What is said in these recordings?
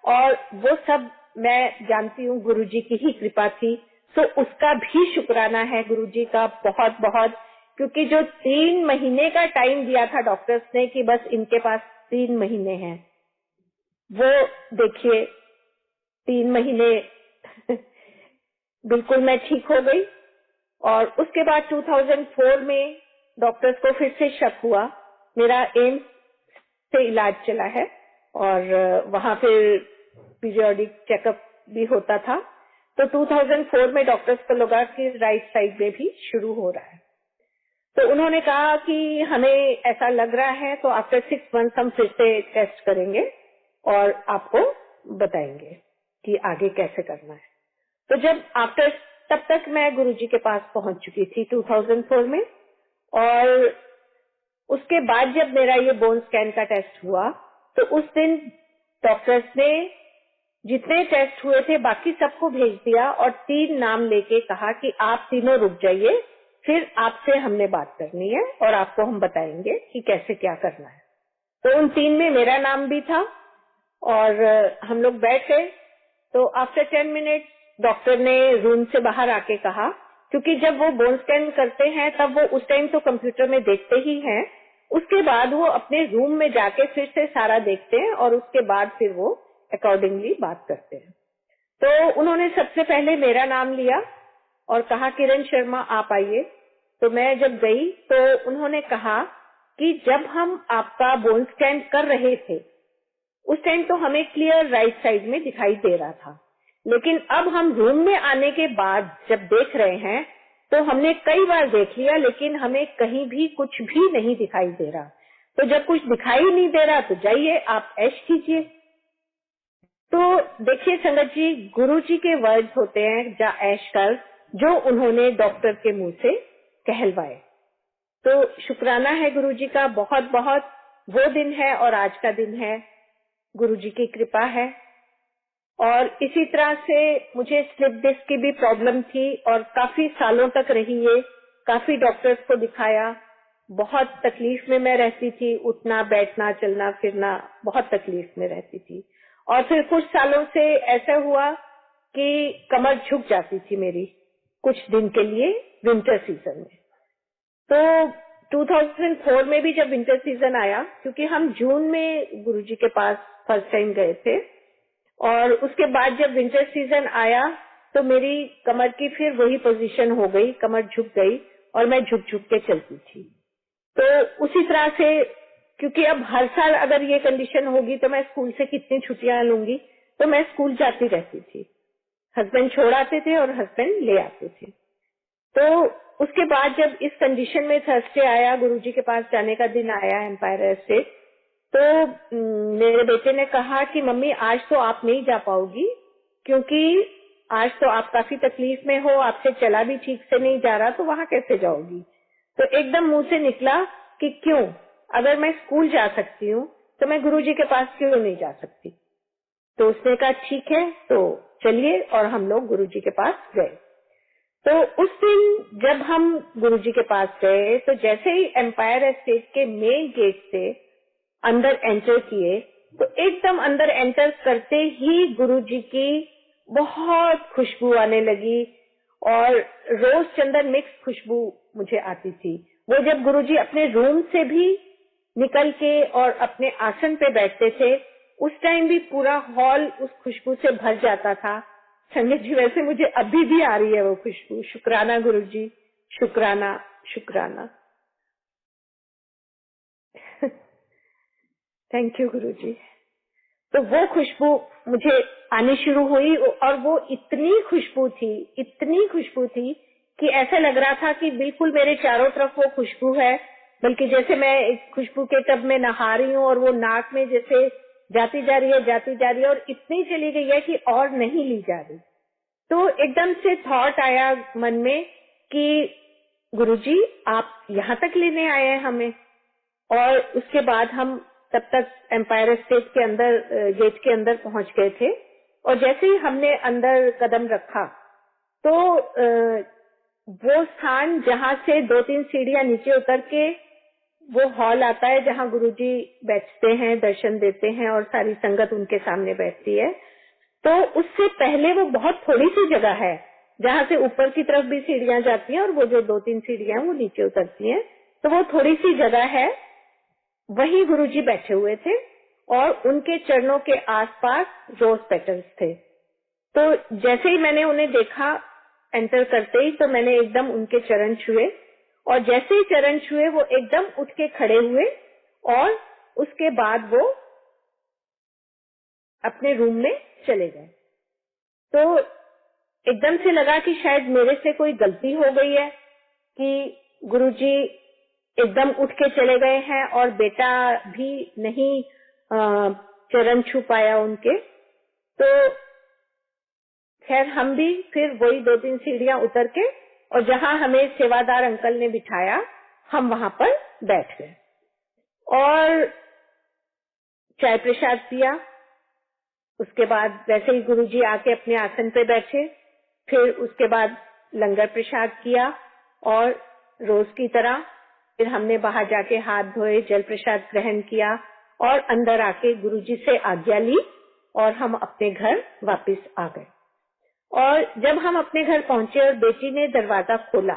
और वो सब मैं जानती हूँ गुरुजी की ही कृपा थी। तो उसका भी शुक्राना है गुरुजी का बहुत बहुत, क्योंकि जो 3 महीने का टाइम दिया था डॉक्टर्स ने कि बस इनके पास 3 महीने हैं, वो देखिए 3 महीने बिल्कुल मैं ठीक हो गई। और उसके बाद 2004 में डॉक्टर्स को फिर से शक हुआ। मेरा एम्स से इलाज चला है और वहां फिर पीरियोडिक चेकअप भी होता था। तो 2004 में डॉक्टर्स को लगा कि राइट साइड में भी शुरू हो रहा है। तो उन्होंने कहा कि हमें ऐसा लग रहा है, तो आफ्टर 6 मंथ्स हम फिर से टेस्ट करेंगे और आपको बताएंगे कि आगे कैसे करना है। तो जब आफ्टर, तब तक मैं गुरुजी के पास पहुंच चुकी थी 2004 में। और उसके बाद जब मेरा ये बोन स्कैन का टेस्ट हुआ, तो उस दिन डॉक्टर्स ने जितने टेस्ट हुए थे बाकी सबको भेज दिया और 3 नाम लेके कहा कि आप तीनों रुक जाइए, फिर आपसे हमने बात करनी है और आपको हम बताएंगे कि कैसे क्या करना है। तो उन 3 में मेरा नाम भी था और हम लोग बैठ गए। तो आफ्टर 10 मिनट डॉक्टर ने रूम से बाहर आके कहा, क्योंकि जब वो बोन स्कैन करते हैं तब वो उस टाइम तो कंप्यूटर में देखते ही हैं, उसके बाद वो अपने रूम में जाके फिर से सारा देखते हैं और उसके बाद फिर वो अकॉर्डिंगली बात करते हैं। तो उन्होंने सबसे पहले मेरा नाम लिया और कहा किरण शर्मा आप आइए। तो मैं जब गई तो उन्होंने कहा कि जब हम आपका बोन स्कैन कर रहे थे उस टाइम तो हमें क्लियर राइट साइड में दिखाई दे रहा था, लेकिन अब हम रूम में आने के बाद जब देख रहे हैं तो हमने कई बार देख लिया लेकिन हमें कहीं भी कुछ भी नहीं दिखाई दे रहा। तो जब कुछ दिखाई नहीं दे रहा तो जाइए आप ऐश कीजिए। तो देखिए संगत जी, गुरु जी के वर्ड्स होते हैं जा ऐश कर, जो उन्होंने डॉक्टर के मुंह से कहलवाए। तो शुक्राना है गुरु जी का बहुत बहुत। वो दिन है और आज का दिन है, गुरु जी की कृपा है। और इसी तरह से मुझे स्लिप डिस्क की भी प्रॉब्लम थी और काफी सालों तक रही है, काफी डॉक्टर्स को दिखाया, बहुत तकलीफ में मैं रहती थी, उठना बैठना चलना फिरना बहुत तकलीफ में रहती थी। और फिर कुछ सालों से ऐसा हुआ कि कमर झुक जाती थी मेरी कुछ दिन के लिए विंटर सीजन में। तो 2004 में भी जब विंटर सीजन आया, क्योंकि हम जून में गुरुजी के पास फर्स्ट टाइम गए थे, और उसके बाद जब विंटर सीजन आया तो मेरी कमर की फिर वही पोजीशन हो गई, कमर झुक गई और मैं झुक झुक के चलती थी। तो उसी तरह से, क्योंकि अब हर साल अगर ये कंडीशन होगी तो मैं स्कूल से कितनी छुट्टियां लूंगी, तो मैं स्कूल जाती रहती थी। हस्बैंड छोड़ आते थे और हस्बैंड ले आते थे। तो उसके बाद जब इस कंडीशन में थर्सडे आया, गुरुजी के पास जाने का दिन आया एम्पायर एस्टेट, तो मेरे बेटे ने कहा कि मम्मी आज तो आप नहीं जा पाओगी, क्योंकि आज तो आप काफी तकलीफ में हो, आपसे चला भी ठीक से नहीं जा रहा, तो वहां कैसे जाओगी। तो एकदम मुंह से निकला कि क्यों, अगर मैं स्कूल जा सकती हूँ तो मैं गुरुजी के पास क्यों नहीं जा सकती। तो उसने कहा ठीक है तो चलिए, और हम लोग गुरुजी के पास गए। तो उस दिन जब हम गुरुजी के पास गए तो जैसे ही एम्पायर एस्टेट के मेन गेट से अंदर एंटर किए, तो एकदम अंदर एंटर करते ही गुरुजी की बहुत खुशबू आने लगी और रोज चंदन मिक्स खुशबू मुझे आती थी। वो जब गुरुजी अपने रूम से भी निकल के और अपने आसन पे बैठते थे, उस टाइम भी पूरा हॉल उस खुशबू से भर जाता था। संगत जी, वैसे मुझे अभी भी आ रही है वो खुशबू। शुक्राना गुरुजी, शुक्राना शुक्राना। थैंक यू गुरुजी। तो वो खुशबू मुझे आनी शुरू हुई और वो इतनी खुशबू थी कि ऐसा लग रहा था कि बिल्कुल मेरे चारों तरफ वो खुशबू है, बल्कि जैसे मैं एक खुशबू के टब में नहा रही हूँ और वो नाक में जैसे जाती जा रही है और इतनी चली गई है कि और नहीं ली जा रही। तो एकदम से थॉट आया मन में कि गुरुजी आप यहाँ तक लेने आए हैं हमें। और उसके बाद हम तब तक एम्पायर स्टेट के अंदर, गेट के अंदर पहुंच गए थे। और जैसे ही हमने अंदर कदम रखा तो वो स्थान जहाँ से 2-3 सीढ़ियां नीचे उतर के वो हॉल आता है जहाँ गुरुजी बैठते हैं, दर्शन देते हैं और सारी संगत उनके सामने बैठती है। तो उससे पहले वो बहुत थोड़ी सी जगह है जहाँ से ऊपर की तरफ भी सीढ़ियां जाती हैं और वो जो 2-3 सीढ़ियां वो नीचे उतरती हैं। तो वो थोड़ी सी जगह है, वहीं गुरुजी बैठे हुए थे और उनके चरणों के आसपास रोज पेटल्स थे। तो जैसे ही मैंने उन्हें देखा एंटर करते ही, तो मैंने एकदम उनके चरण छुए और जैसे ही चरण छुए वो एकदम उठ के खड़े हुए और उसके बाद वो अपने रूम में चले गए। तो एकदम से लगा कि शायद मेरे से कोई गलती हो गई है कि गुरुजी एकदम उठ के चले गए हैं और बेटा भी नहीं चरण छू पाया उनके। तो खैर हम भी फिर वही 2-3 सीढ़ियां उतर के और जहां हमें सेवादार अंकल ने बिठाया, हम वहां पर बैठ गए और चाय प्रसाद पिया। उसके बाद वैसे ही गुरुजी आके अपने आसन पे बैठे, फिर उसके बाद लंगर प्रसाद किया और रोज की तरह फिर हमने बाहर जाके हाथ धोए, जल प्रसाद ग्रहण किया और अंदर आके गुरुजी से आज्ञा ली और हम अपने घर वापस आ गए। और जब हम अपने घर पहुंचे और बेटी ने दरवाजा खोला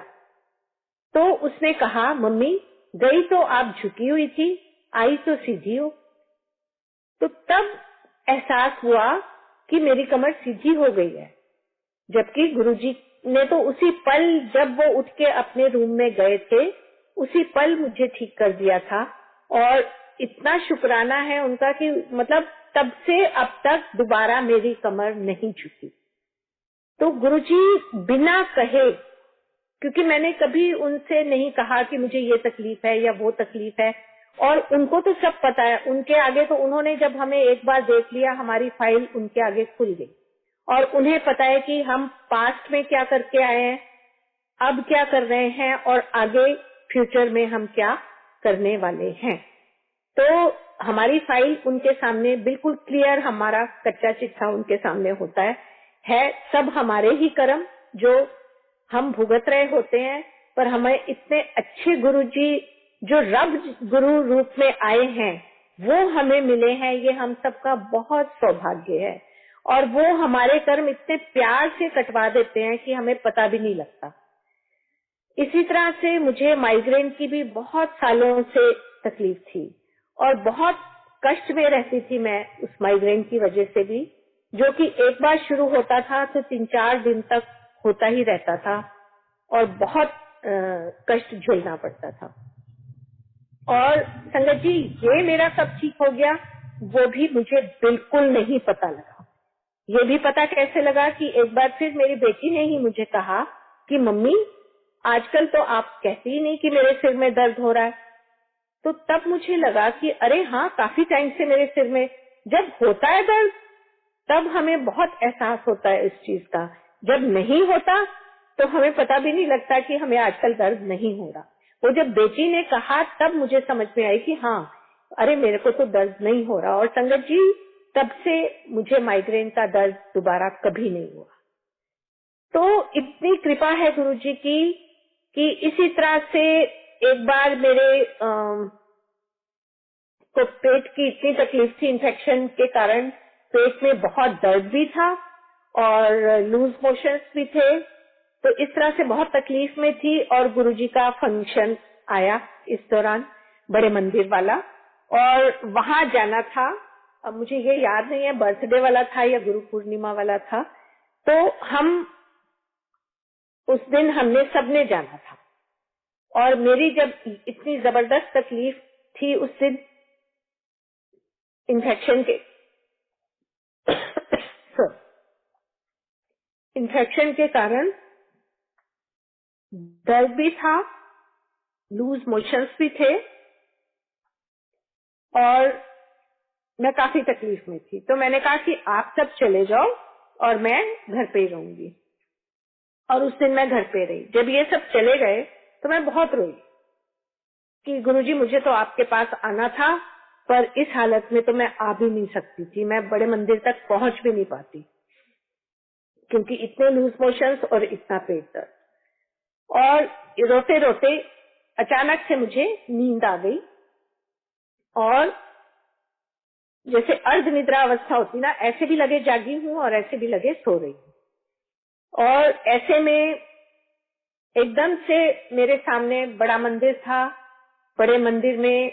तो उसने कहा, मम्मी गई तो आप झुकी हुई थी, आई तो सीधी हो। तो तब एहसास हुआ कि मेरी कमर सीधी हो गई है, जबकि गुरुजी ने तो उसी पल जब वो उठ के अपने रूम में गए थे, उसी पल मुझे ठीक कर दिया था। और इतना शुक्राना है उनका कि मतलब तब से अब तक दोबारा मेरी कमर नहीं झुकी। तो गुरुजी बिना कहे, क्योंकि मैंने कभी उनसे नहीं कहा कि मुझे ये तकलीफ है या वो तकलीफ है, और उनको तो सब पता है। उनके आगे तो उन्होंने जब हमें एक बार देख लिया, हमारी फाइल उनके आगे खुल गई और उन्हें पता है कि हम पास्ट में क्या करके आए हैं, अब क्या कर रहे हैं और आगे फ्यूचर में हम क्या करने वाले हैं। तो हमारी फाइल उनके सामने बिल्कुल क्लियर, हमारा कच्चा चिट्ठा उनके सामने होता है सब हमारे ही कर्म जो हम भुगत रहे होते हैं। पर हमें इतने अच्छे गुरुजी जो रब गुरु रूप में आए हैं वो हमें मिले हैं, ये हम सबका बहुत सौभाग्य है। और वो हमारे कर्म इतने प्यार से कटवा देते हैं कि हमें पता भी नहीं लगता। इसी तरह से मुझे माइग्रेन की भी बहुत सालों से तकलीफ थी और बहुत कष्ट में रहती थी मैं उस माइग्रेन की वजह से भी, जो कि एक बार शुरू होता था तो 3-4 दिन तक होता ही रहता था और बहुत कष्ट झेलना पड़ता था। और संगत जी, ये मेरा कब ठीक हो गया वो भी मुझे बिल्कुल नहीं पता लगा। ये भी पता कैसे लगा कि एक बार फिर मेरी बेटी ने ही मुझे कहा कि मम्मी आजकल तो आप कहती ही नहीं कि मेरे सिर में दर्द हो रहा है। तो तब मुझे लगा कि अरे हाँ, काफी टाइम से मेरे सिर में जब होता है दर्द तब हमें बहुत एहसास होता है इस चीज का, जब नहीं होता तो हमें पता भी नहीं लगता कि हमें आजकल दर्द नहीं हो रहा। वो जब बेटी ने कहा तब मुझे समझ में आई कि हाँ, अरे मेरे को तो दर्द नहीं हो रहा। और संगत जी, तब से मुझे माइग्रेन का दर्द दोबारा कभी नहीं हुआ। तो इतनी कृपा है गुरुजी की कि इसी तरह से एक बार मेरे को पेट की इतनी तकलीफ थी, इन्फेक्शन के कारण पेट में बहुत दर्द भी था और लूज मोशंस भी थे। तो इस तरह से बहुत तकलीफ में थी और गुरुजी का फंक्शन आया इस दौरान, बड़े मंदिर वाला, और वहां जाना था। अब मुझे ये याद नहीं है बर्थडे वाला था या गुरु पूर्णिमा वाला था। तो हम उस दिन हमने सबने जाना था और मेरी जब इतनी जबरदस्त तकलीफ थी उस दिन इन्फेक्शन के कारण दर्द भी था, लूज मोशंस भी थे और मैं काफी तकलीफ में थी। तो मैंने कहा कि आप सब चले जाओ और मैं घर पे ही रहूंगी। और उस दिन मैं घर पे रही। जब ये सब चले गए तो मैं बहुत रोई कि गुरुजी मुझे तो आपके पास आना था, पर इस हालत में तो मैं आ भी नहीं सकती थी, मैं बड़े मंदिर तक पहुंच भी नहीं पाती क्योंकि इतने लूज मोशंस और इतना पेट दर्द। और रोते रोते अचानक से मुझे नींद आ गई और जैसे अर्ध निद्रा अवस्था होती ना, ऐसे भी लगे जागी हूँ और ऐसे भी लगे सो रही हूँ। और ऐसे में एकदम से मेरे सामने बड़ा मंदिर था। बड़े मंदिर में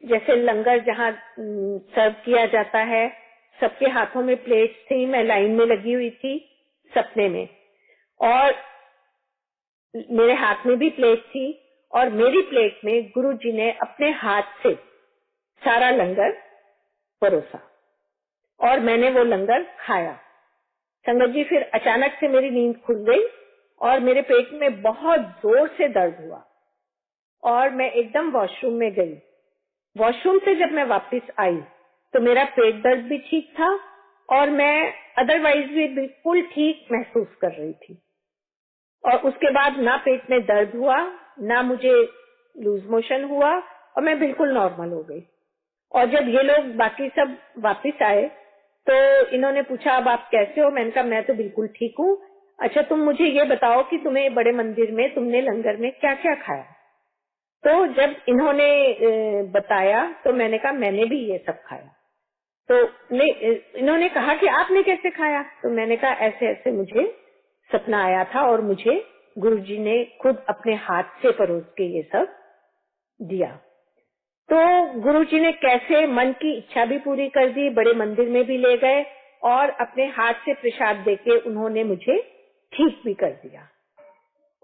जैसे लंगर जहाँ सर्व किया जाता है, सबके हाथों में प्लेट्स थी, मैं लाइन में लगी हुई थी सपने में, और मेरे हाथ में भी प्लेट थी, और मेरी प्लेट में गुरुजी ने अपने हाथ से सारा लंगर परोसा और मैंने वो लंगर खाया। संगत जी, फिर अचानक से मेरी नींद खुल गई और मेरे पेट में बहुत जोर से दर्द हुआ और मैं एकदम वॉशरूम में गई। वॉशरूम से जब मैं वापस आई तो मेरा पेट दर्द भी ठीक था और मैं अदरवाइज भी बिल्कुल ठीक महसूस कर रही थी। और उसके बाद ना पेट में दर्द हुआ, ना मुझे लूज मोशन हुआ और मैं बिल्कुल नॉर्मल हो गई। और जब ये लोग बाकी सब वापस आए तो इन्होंने पूछा, अब आप कैसे हो? मैंने कहा मैं तो बिल्कुल ठीक हूँ। अच्छा, तुम मुझे ये बताओ कि तुम्हें बड़े मंदिर में तुमने लंगर में क्या क्या खाया? तो जब इन्होंने बताया तो मैंने कहा मैंने भी ये सब खाया। तो इन्होंने कहा कि आपने कैसे खाया? तो मैंने कहा ऐसे ऐसे मुझे सपना आया था और मुझे गुरुजी ने खुद अपने हाथ से परोस के ये सब दिया। तो गुरुजी ने कैसे मन की इच्छा भी पूरी कर दी, बड़े मंदिर में भी ले गए और अपने हाथ से प्रसाद देके उन्होंने मुझे ठीक भी कर दिया।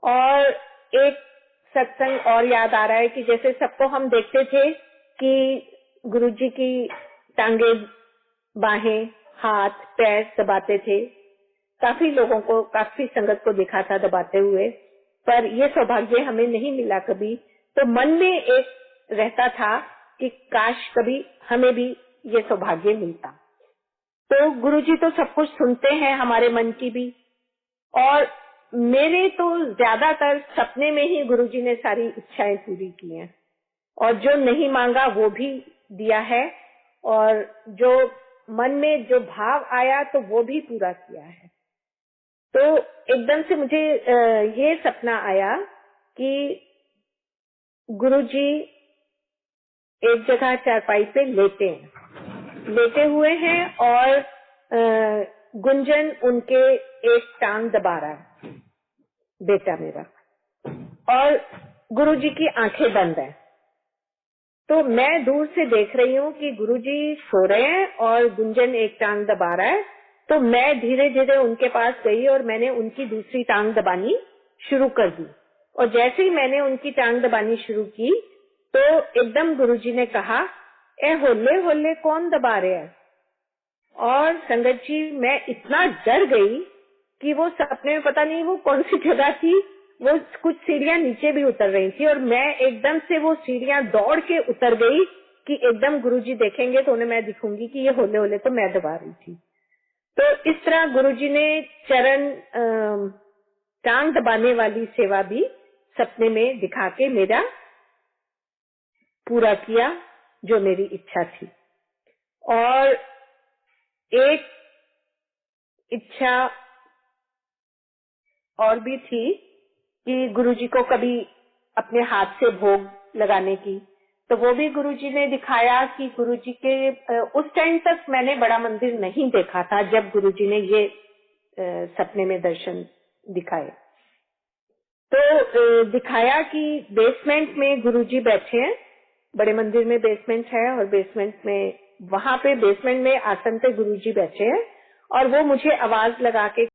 और एक सत्संग और याद आ रहा है कि जैसे सबको हम देखते थे कि गुरुजी की टांगे, बाहें, हाथ, पैर दबाते थे। काफी लोगों को, काफी संगत को दिखा था दबाते हुए, पर ये सौभाग्य हमें नहीं मिला कभी। तो मन में एक रहता था कि काश कभी हमें भी ये सौभाग्य मिलता। तो गुरुजी तो सब कुछ सुनते हैं, हमारे मन की भी। और मेरे तो ज्यादातर सपने में ही गुरुजी ने सारी इच्छाएं पूरी की हैं और जो नहीं मांगा वो भी दिया है और जो मन में जो भाव आया तो वो भी पूरा किया है। तो एकदम से मुझे ये सपना आया कि गुरुजी एक जगह चारपाई पे लेटे हुए हैं और गुंजन उनके एक टांग दबा रहा है, बेटा मेरा, और गुरुजी की आंखें बंद है। तो मैं दूर से देख रही हूँ कि गुरुजी सो रहे हैं और गुंजन एक टांग दबा रहा है। तो मैं धीरे धीरे उनके पास गई और मैंने उनकी दूसरी टांग दबानी शुरू कर दी। और जैसे ही मैंने उनकी टांग दबानी शुरू की तो एकदम गुरुजी ने कहा, ए होले होले कौन दबा रहे हैं? और संगत जी, मैं इतना डर गई कि वो सपने में पता नहीं वो कौन सी जगह थी, वो कुछ सीढ़ियां नीचे भी उतर रही थी और मैं एकदम से वो सीढ़ियां दौड़ के उतर गई कि एकदम गुरुजी देखेंगे तो उन्हें मैं दिखूंगी कि ये होले होले तो मैं दबा रही थी। तो इस तरह गुरुजी ने चरण टांग दबाने वाली सेवा भी सपने में दिखा के मेरा पूरा किया जो मेरी इच्छा थी। और एक इच्छा और भी थी कि गुरुजी को कभी अपने हाथ से भोग लगाने की, तो वो भी गुरुजी ने दिखाया कि गुरुजी के उस टाइम तक मैंने बड़ा मंदिर नहीं देखा था जब गुरुजी ने ये सपने में दर्शन दिखाए। तो दिखाया कि बेसमेंट में गुरुजी बैठे हैं, बड़े मंदिर में बेसमेंट है और बेसमेंट में, वहां पे बेसमेंट में आसन पे गुरुजी बैठे हैं और वो मुझे आवाज लगा के